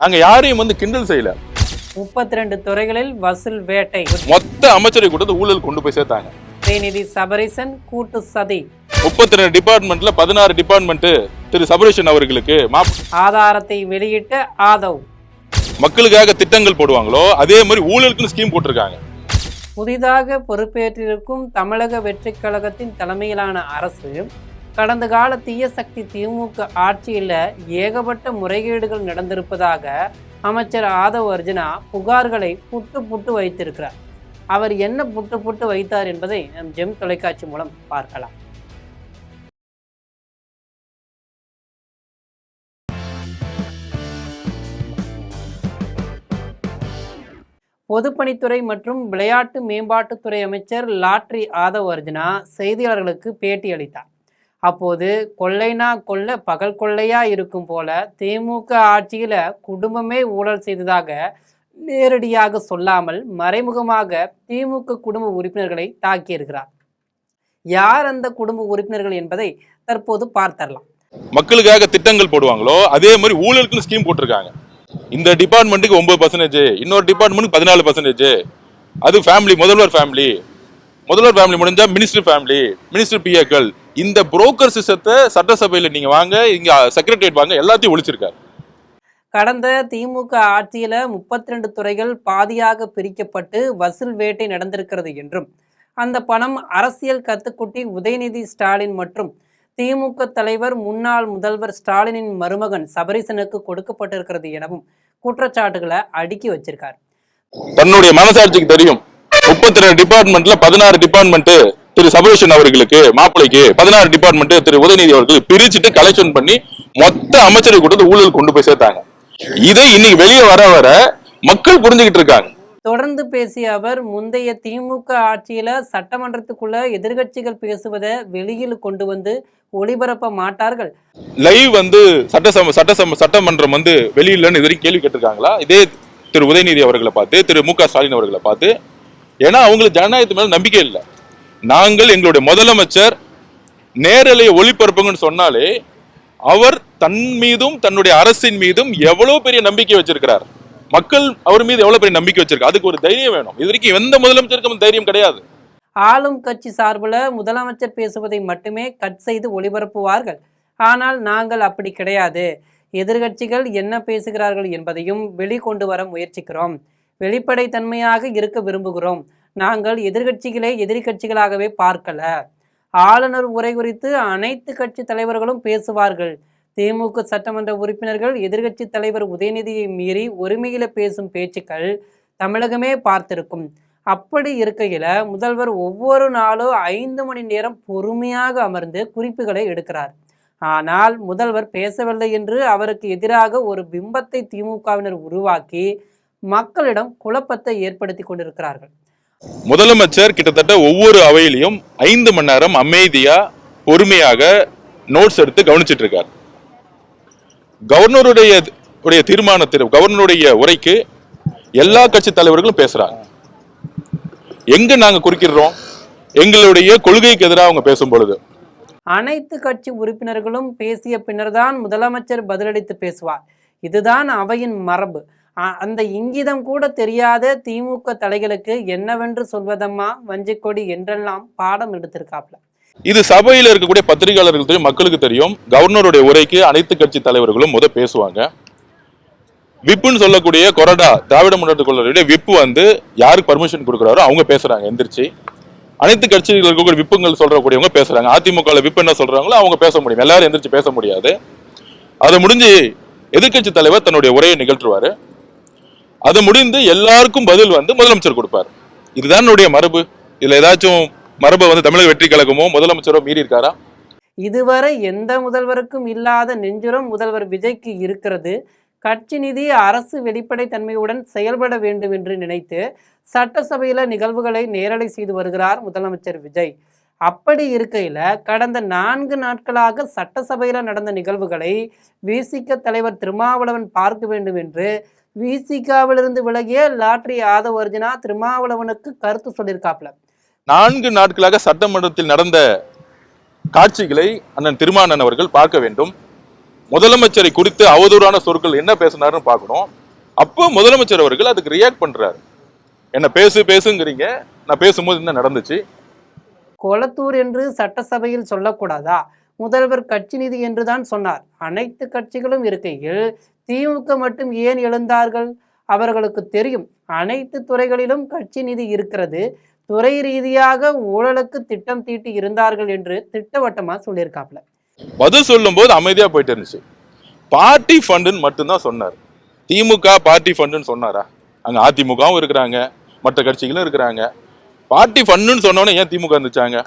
அங்க யாரையும் கிண்டல் செய்யல. 32 துறைகளில் வசூல் வேட்டை. மொத்த அமைச்சரை கூட ஊழல் கொண்டு போய் சேர்த்தாங்க. உதயநிதி சபரீசன் கூட்டு சதி. 32 டிபார்ட்மெண்ட்ல 16 டிபார்ட்மெண்ட் திரு சபரீசன் அவர்களுக்கு ஆதாரத்தை வெளியிட்ட ஆதவ். மக்களுக்காக திட்டங்கள் போடுவாங்களோ அதே மாதிரி ஊழலுக்கு ஸ்கீம் போட்டிருக்காங்க. புதிதாக பொறுப்பேற்றிருக்கும் தமிழக வெற்றி கழகத்தின் தலைமையிலான அரசு கடந்த கால தீய சக்தி திமுக ஆட்சியில் ஏகப்பட்ட முறைகேடுகள் நடந்திருப்பதாக அமைச்சர் ஆதவ் அர்ஜுனா புகார்களை புட்டு வைத்திருக்கிறார். அவர் என்ன புட்டு வைத்தார் என்பதை நம் ஜெம் தொலைக்காட்சி மூலம் பார்க்கலாம். பொதுப்பணித்துறை மற்றும் விளையாட்டு மேம்பாட்டுத்துறை அமைச்சர் லாட்ரி ஆதவ் அர்ஜுனா செய்தியாளர்களுக்கு பேட்டி அளித்தார். அப்போது கொள்ளைனா கொள்ள பகல் கொள்ளையா இருக்கும் போல திமுக ஆட்சியில குடும்பமே ஊழல் செய்ததாக நேரடியாக சொல்லாமல் மறைமுகமாக திமுக குடும்ப உறுப்பினர்களை தாக்கியிருக்கிறார். யார் அந்த குடும்ப உறுப்பினர்கள் என்பதை தற்போது பார்த்தரலாம். மக்களுக்காக திட்டங்கள் போடுவாங்களோ அதே மாதிரி ஊழலுக்கு ஸ்கீம் போட்டிருக்காங்க. இந்த டிபார்ட்மெண்ட்டுக்கு 9%, இன்னொரு டிபார்ட்மெண்ட்டுக்கு 14%. அது ஃபேமிலி, முதல்வர் ஃபேமிலி முடிஞ்சா மினிஸ்டர் ஃபேமிலி, மினிஸ்டர் பிஏக்கள். இந்த புரோக்கர் சிஸ்டத்தை சட்டசபையில் நீங்க வாங்க, இங்க செக்ரட்டரியேட் வாங்க, எல்லாத்தையும் ஒழிச்சிருக்காரு. கடந்த திமுக ஆட்சியில 32 துறைகள் பாதியாக பிரிக்கப்பட்டு வசூல் வேட்டை நடந்திருக்கிறது என்றும் அந்த பணம் அரசியல் கத்துக்குட்டி உதயநிதி ஸ்டாலின் மற்றும் திமுக தலைவர் முன்னாள் முதல்வர் ஸ்டாலினின் மருமகன் சபரீசனுக்கு கொடுக்கப்பட்டிருக்கிறது எனவும் குற்றச்சாட்டுகளை அடுக்கி வச்சிருக்காரு. தன்னுடைய மனசாட்சிக்கு தெரியும். 32 டிபார்ட்மெண்ட்ல 16 டிபார்ட்மெண்ட் திரு சபரீசன் அவர்களுக்கு மாப்பிளைக்கு, 16 டிபார்ட்மெண்ட் திரு உதயநிதி அவர்களுக்கு பிரிச்சுட்டு கலெக்ஷன் பண்ணி மொத்த அமைச்சரை கூட ஊழல் கொண்டு போய் சேர்த்தாங்க. இதை இன்னைக்கு வெளியே வர மக்கள் புரிஞ்சுக்கிட்டு இருக்காங்க. தொடர்ந்து பேசிய அவர், முந்தைய திமுக ஆட்சியில சட்டமன்றத்துக்குள்ள எதிர்கட்சிகள் பேசுவதை வெளியில் கொண்டு வந்து ஒளிபரப்ப மாட்டார்கள். லைவ் சட்டமன்றம் வெளியிலன்னு இதுவரைக்கும் கேள்வி கேட்டிருக்காங்களா? இதே திரு உதயநிதி அவர்களை பார்த்து, திரு மு க ஸ்டாலின் அவர்களை பார்த்து. ஏன்னா அவங்களுக்கு ஜனநாயகத்து மேல நம்பிக்கை இல்லை. நாங்கள் எங்களுடைய முதலமைச்சர் நேரலையை ஒளிபரப்புங்கன்னு சொன்னாலே அவர் தன் மீதும் தன்னுடைய அரசின் மீதும் எவ்வளவு பெரிய நம்பிக்கை வச்சிருக்கிறார். மக்கள் அவர் மீது எவ்வளவு பெரிய நம்பிக்கை வச்சிருக்காரு. அதுக்கு ஒரு தைரியம் வேணும். இது வரைக்கும் எந்த முதலமைச்சருக்கும் தைரியம் கிடையாது. ஆளும் கட்சி சார்பில் முதலமைச்சர் பேசுவதை மட்டுமே கட் செய்து ஒளிபரப்புவார்கள். ஆனால் நாங்கள் அப்படி கிடையாது. எதிர்கட்சிகள் என்ன பேசுகிறார்கள் என்பதையும் வெளிக்கொண்டு வர முயற்சிக்கிறோம். வெளிப்படைத்தன்மையாக இருக்க விரும்புகிறோம். நாங்கள் எதிர்கட்சிகளை எதிர்கட்சிகளாகவே பார்க்கல. ஆளுநர் உரை குறித்து அனைத்து கட்சி தலைவர்களும் பேசுவார்கள். திமுக சட்டமன்ற உறுப்பினர்கள் எதிர்கட்சி தலைவர் உதயநிதியை மீறி ஒருமையில பேசும் பேச்சுக்கள் தமிழகமே பார்த்திருக்கும். அப்படி இருக்கையில முதல்வர் ஒவ்வொரு நாளும் 5 மணி நேரம் பொறுமையாக அமர்ந்து குறிப்புகளை எடுக்கிறார். ஆனால் முதல்வர் பேசவில்லை என்று அவருக்கு எதிராக ஒரு பிம்பத்தை திமுகவினர் உருவாக்கி மக்களிடம் குழப்பத்தை ஏற்படுத்தி கொண்டிருக்கிறார்கள். முதலமைச்சர் கிட்டத்தட்ட ஒவ்வொரு அவையிலையும் 5 மணி நேரம் அமைதியா பொறுமையாக நோட்ஸ் எடுத்து கவனிச்சிட்டு இருக்கார். கவர்னருடைய தீர்மானத்தில் கவர்னருடைய உரைக்கு எல்லா கட்சி தலைவர்களும் பேசுறாங்க. எங்க நாங்க குறுக்கிடுறோம்? எங்களுடைய கொள்கைக்கு எதிராக அவங்க பேசும் பொழுது அனைத்து கட்சி உறுப்பினர்களும் பேசிய பின்னர்தான் முதலமைச்சர் பதிலளித்து பேசுவார். இதுதான் அவையின் மரபு. அந்த இங்கிதம் கூட தெரியாத திமுக தலைகளுக்கு என்னவென்று சொல்வதம்மா வஞ்சிக்கொடி என்றெல்லாம் பாடம் எடுத்திருக்காப்ல. இது சபையில இருக்கக்கூடிய பத்திரிகையாளர்கள் தெரியும், மக்களுக்கு தெரியும். கவர்னருடைய உரைக்கு அனைத்து கட்சி தலைவர்களும் பேசுவாங்க. விப்புன்னு சொல்லக்கூடிய கொறடா திராவிட முன்னேற்ற கழகத்துடைய விப்பு யாருக்கு பர்மிஷன் கொடுக்குறாரோ அவங்க பேசுறாங்க எந்திரிச்சு. அனைத்து கட்சிகளுக்கு விப்புங்கள் சொல்றக்கூடியவங்க பேசுறாங்க. அதிமுக விப்பு என்ன சொல்றாங்களோ அவங்க பேச முடியும். எல்லாரும் எந்திரிச்சு பேச முடியாது. அதை முடிஞ்சு எதிர்கட்சி தலைவர் தன்னுடைய உரையை நிகழ்த்துவாரு. அது முடிந்து எல்லாருக்கும் பதில் முதலமைச்சர் கொடுப்பார். இதுதான் என்னுடைய மரபு. இதுல ஏதாச்சும் மரபு தமிழக வெற்றி கழகமோ முதலமைச்சரோ மீறி இருக்காரா? இதுவரை எந்த முதல்வருக்கும் இல்லாத நெஞ்சுரம் முதல்வர் விஜய்க்கு இருக்கிறது. கட்சி நிதி அரசு வெளிப்படை தன்மையுடன் செயல்பட வேண்டும் என்று நினைத்து சட்டசபையில நிகழ்வுகளை நேரலை செய்து வருகிறார் முதலமைச்சர் விஜய். அப்படி இருக்கையில கடந்த 4 நாட்களாக சட்டசபையில நடந்த நிகழ்வுகளை விசிக தலைவர் திருமாவளவன் பார்க்க வேண்டும் என்று விசிகாவிலிருந்து விலகிய லாட்ரி ஆதவ் அர்ஜுனா திருமாவளவனுக்கு கருத்து சொல்லியிருக்காப்ல. 4 நாட்களாக சட்டமன்றத்தில் நடந்த காட்சிகளை அண்ணன் திருமாவளவன் அவர்கள் பார்க்க வேண்டும். முதலமைச்சரை குறித்து அவதூறான சொற்கள் என்ன பேசினாருன்னு பார்க்கணும். அப்போ முதலமைச்சர் அவர்கள் அதுக்கு ரியாக்ட் பண்றாரு. என்ன பேசுங்கிறீங்க, நான் பேசும்போது என்ன நடந்துச்சு? கொளத்தூர் என்று சட்டசபையில் சொல்லக்கூடாதா? முதல்வர் கட்சி நிதி என்றுதான் சொன்னார். அனைத்து கட்சிகளும் இருக்கையில் திமுக மட்டும் ஏன் எழுந்தார்கள்? அவர்களுக்கு தெரியும் அனைத்து துறைகளிலும் கட்சி நிதி இருக்கிறது, துறை ரீதியாக ஊழலுக்கு திட்டம் தீட்டி இருந்தார்கள் என்று திட்டவட்டமா சொல்லியிருக்காப்ல. பதில் சொல்லும் போது அமைதியா போயிட்டு இருந்துச்சு. பார்ட்டி ஃபண்டுன்னு மட்டும்தான் சொன்னார். திமுக பார்ட்டி ஃபண்டுன்னு சொன்னாரா? அங்க அதிமுகவும் இருக்கிறாங்க, மற்ற கட்சிகளும் இருக்கிறாங்க. பார்ட்டி ஃபண்டுன்னு சொன்னோன்னே ஏன் திமுக இருந்துச்சாங்க?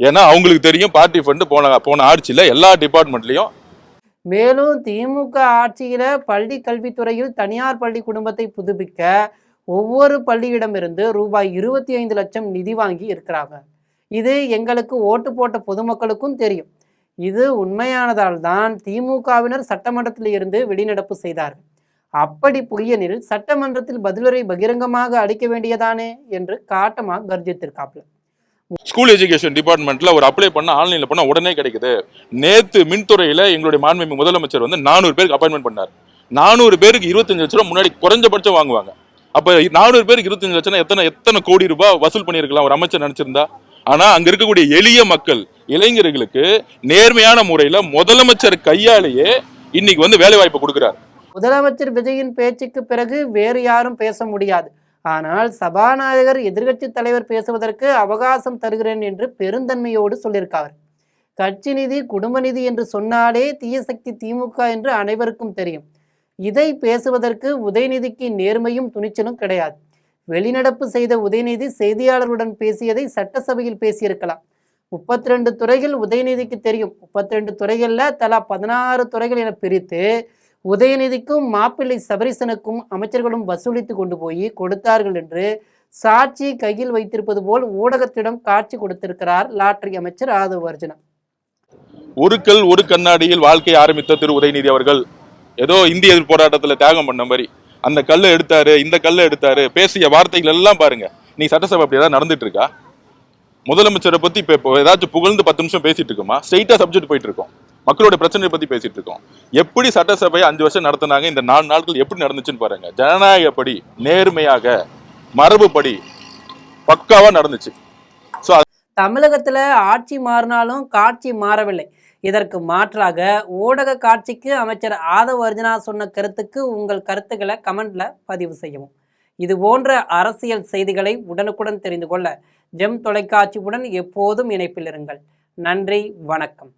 ஏன்னா அவங்களுக்கு தெரியும் பார்ட்டி ஃபண்டு போன ஆட்சியில எல்லா டிபார்ட்மெண்ட்லயும். மேலும் திமுக ஆட்சியில பள்ளி கல்வித்துறையில் தனியார் பள்ளி குடும்பத்தை புதுப்பிக்க ஒவ்வொரு பள்ளியிடமிருந்து ரூபாய் 25 லட்சம் நிதி வாங்கி இருக்கிறாங்க. இது எங்களுக்கு ஓட்டு போட்ட பொதுமக்களுக்கும் தெரியும். இது உண்மையானதால் தான் திமுகவினர் சட்டமன்றத்தில் இருந்து வெளிநடப்பு செய்தார்கள். அப்படி பொய்யெனில் சட்டமன்றத்தில் பதிலுரை பகிரங்கமாக அளிக்க வேண்டியதானே என்று காட்டமாக கர்ஜித்திருக்காப்ல. ஸ்கூல் எஜுகேஷன் டிபார்ட்மெண்ட்ல ஒரு அப்ளை பண்ண ஆன்லைன்ல பண்ண உடனே கிடைக்குது. நேத்து மின்துறையில எங்களுடைய மாண்புமிகு முதலமைச்சர் வந்து 400 பேருக்கு அப்பாயின்மெண்ட் பண்ணார். 400 பேருக்கு 25 லட்சம் ரூபாய் முன்னாடி குறைஞ்சபட்சம் வாங்குவாங்க. அப்ப 400 பேருக்கு 25 லட்சம் எத்தனை கோடி ரூபாய் வசூல் பண்ணியிருக்கலாம் ஒரு அமைச்சர் நினைச்சிருந்தா? ஆனா அங்க இருக்கக்கூடிய எளிய மக்கள், இளைஞர்களுக்கு நேர்மையான முறையில முதலமைச்சர் கையாலேயே இன்னைக்கு வந்து வேலை வாய்ப்பு கொடுக்கிறார். முதலமைச்சர் விஜயின் பேச்சுக்கு பிறகு வேறு யாரும் பேச முடியாது. ஆனால் சபாநாயகர் எதிர்க்கட்சி தலைவர் பேசுவதற்கு அவகாசம் தருகிறேன் என்று பெருந்தன்மையோடு சொல்லியிருக்கார். கட்சி நிதி, குடும்ப நிதி என்று சொன்னாலே தீய சக்தி திமுக என்று அனைவருக்கும் தெரியும். இதை பேசுவதற்கு உதயநிதிக்கு நேர்மையும் துணிச்சலும் கிடையாது. வெளிநடப்பு செய்த உதயநிதி செய்தியாளர்களுடன் பேசியதை சட்டசபையில் பேசியிருக்கலாம். 32 துறைகள் உதயநிதிக்கு தெரியும். 32 துறைகள்ல தலா 16 துறைகள் என பிரித்து உதயநிதிக்கும் மாப்பிள்ளை சபரிசனுக்கும் அமைச்சர்களும் வசூலித்து கொண்டு போய் கொடுத்தார்கள் என்று சாட்சி கையில் வைத்திருப்பது போல் ஊடகத்திடம் காட்சி கொடுத்திருக்கிறார் லாட்டரி அமைச்சர் ஆதவ் அர்ஜுனா. ஒரு கல் ஒரு கண்ணாடியில் வாழ்க்கை ஆரம்பித்த திரு உதயநிதி அவர்கள் ஏதோ இந்திய எதிர்ப்பு போராட்டத்துல தியாகம் பண்ண மாதிரி அந்த கல்லை எடுத்தாரு, இந்த கல்லை எடுத்தாரு, பேசிய வார்த்தைகள் எல்லாம் பாருங்க. நீ சட்டசபை அப்படி ஏதாவது நடந்துட்டு இருக்கா? முதலமைச்சரை பத்தி இப்போ ஏதாச்சும் புகழ்ந்து 10 நிமிஷம் பேசிட்டு இருக்கோமா? ஸ்ட்ரெயிட்டா சப்ஜெக்ட் போயிட்டு இருக்கோம். மக்களோட பிரச்சனையை பத்தி பேசிட்டு இருக்கோம். எப்படி சட்டசபையை 5 வருஷம் நடத்தினாங்க, இந்த 4 நாட்கள் எப்படி நடந்துச்சுன்னு பாருங்க. ஜனநாயகப்படி, நேர்மையாக, மரபுப்படி பக்காவா நடந்துச்சு. தமிழகத்துல ஆட்சி மாறினாலும் காட்சி மாறவில்லை. இதற்கு மாற்றாக ஊடக காட்சிக்கு அமைச்சர் ஆதவ் அர்ஜுனா சொன்ன கருத்துக்கு உங்கள் கருத்துக்களை கமெண்ட்ல பதிவு செய்யவும். இது போன்ற அரசியல் செய்திகளை உடனுக்குடன் தெரிந்து கொள்ள ஜெம் தொலைக்காட்சியுடன் எப்போதும் இணைப்பில் இருங்கள். நன்றி, வணக்கம்.